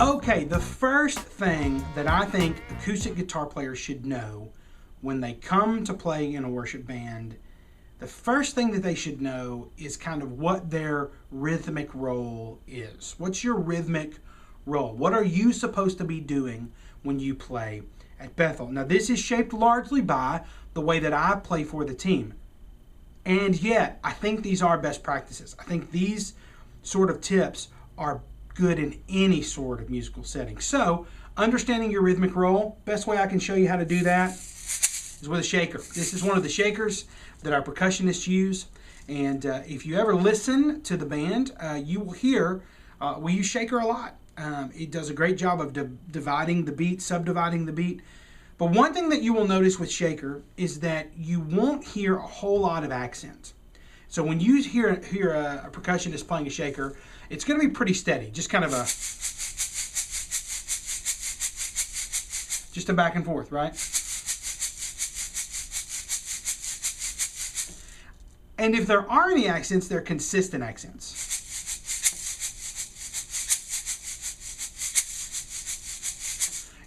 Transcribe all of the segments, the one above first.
Okay, the first thing that I think acoustic guitar players should know when they come to play in a worship band, the first thing that they should know is kind of what their rhythmic role is. What's your rhythmic role? What are you supposed to be doing when you play at Bethel? Now, this is shaped largely by the way that I play for the team. And yet, I think these are best practices. I think these sort of tips are good in any sort of musical setting. So, understanding your rhythmic role, best way I can show you how to do that is with a shaker. This is one of the shakers that our percussionists use. And if you ever listen to the band, you will hear we use shaker a lot. It does a great job of dividing the beat, subdividing the beat. But one thing that you will notice with shaker is that you won't hear a whole lot of accent. So when you hear a percussionist playing a shaker, it's going to be pretty steady, just kind of just a back and forth, right? And if there are any accents, they're consistent accents.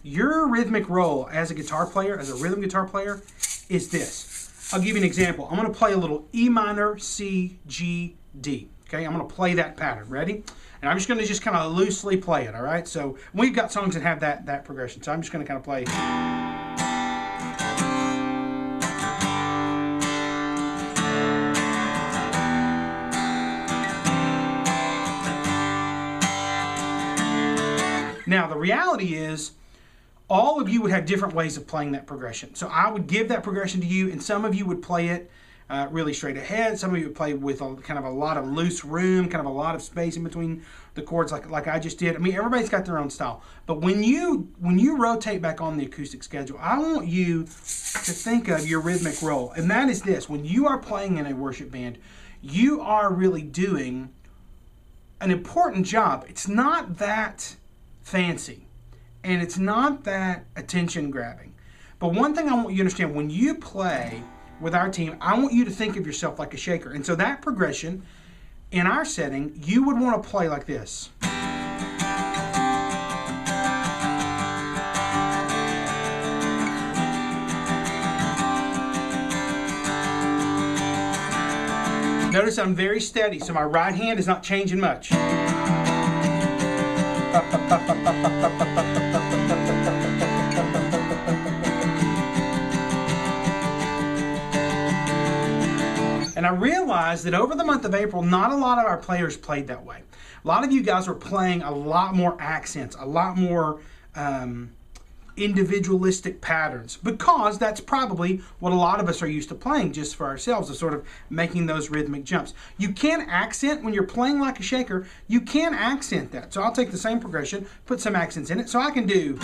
Your rhythmic role as a guitar player, as a rhythm guitar player, is this. I'll give you an example. I'm going to play a little E minor, C, G, D. Okay, I'm going to play that pattern. Ready? And I'm just going to kind of loosely play it, all right? So we've got songs that have that progression. So I'm just going to kind of play. Now, the reality is, all of you would have different ways of playing that progression. So I would give that progression to you, and some of you would play it really straight ahead. Some of you would play with kind of a lot of loose room, kind of a lot of space in between the chords, like I just did. I mean, everybody's got their own style. But when you rotate back on the acoustic schedule, I want you to think of your rhythmic role, and that is this: when you are playing in a worship band, you are really doing an important job. It's not that fancy, and it's not that attention grabbing. But one thing I want you to understand, when you play with our team, I want you to think of yourself like a shaker. And so that progression, in our setting, you would want to play like this. Notice I'm very steady, so my right hand is not changing much. And I realized that over the month of April, not a lot of our players played that way. A lot of you guys were playing a lot more accents, a lot more individualistic patterns, because that's probably what a lot of us are used to playing just for ourselves, is sort of making those rhythmic jumps. You can accent when you're playing like a shaker. You can accent that. So I'll take the same progression, put some accents in it. So I can do...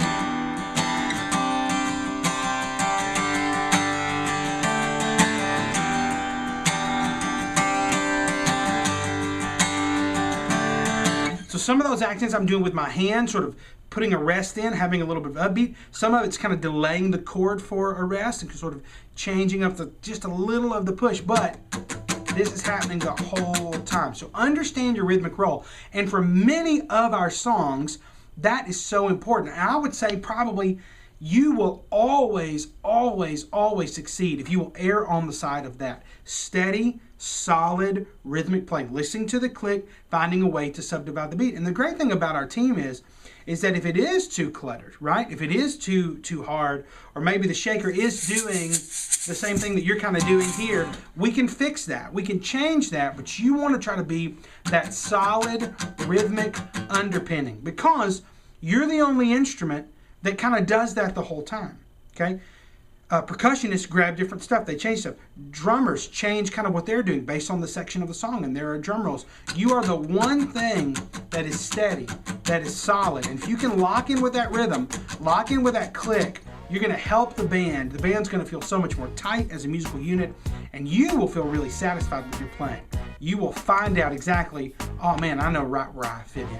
So some of those accents I'm doing with my hand, sort of putting a rest in, having a little bit of upbeat. Some of it's kind of delaying the chord for a rest and sort of changing up just a little of the push. But this is happening the whole time. So understand your rhythmic role. And for many of our songs, that is so important. And I would say probably you will always, always, always succeed if you will err on the side of that steady, solid, rhythmic playing. Listening to the click, finding a way to subdivide the beat. And the great thing about our team is that if it is too cluttered, right? If it is too hard, or maybe the shaker is doing the same thing that you're kind of doing here, we can fix that. We can change that, but you want to try to be that solid, rhythmic underpinning, because you're the only instrument that kind of does that the whole time, okay? Percussionists grab different stuff. They change stuff. Drummers change kind of what they're doing based on the section of the song, and there are drum rolls. You are the one thing that is steady, that is solid. And if you can lock in with that rhythm, lock in with that click, you're going to help the band. The band's going to feel so much more tight as a musical unit, and you will feel really satisfied with your playing. You will find out exactly, oh man, I know right where I fit in.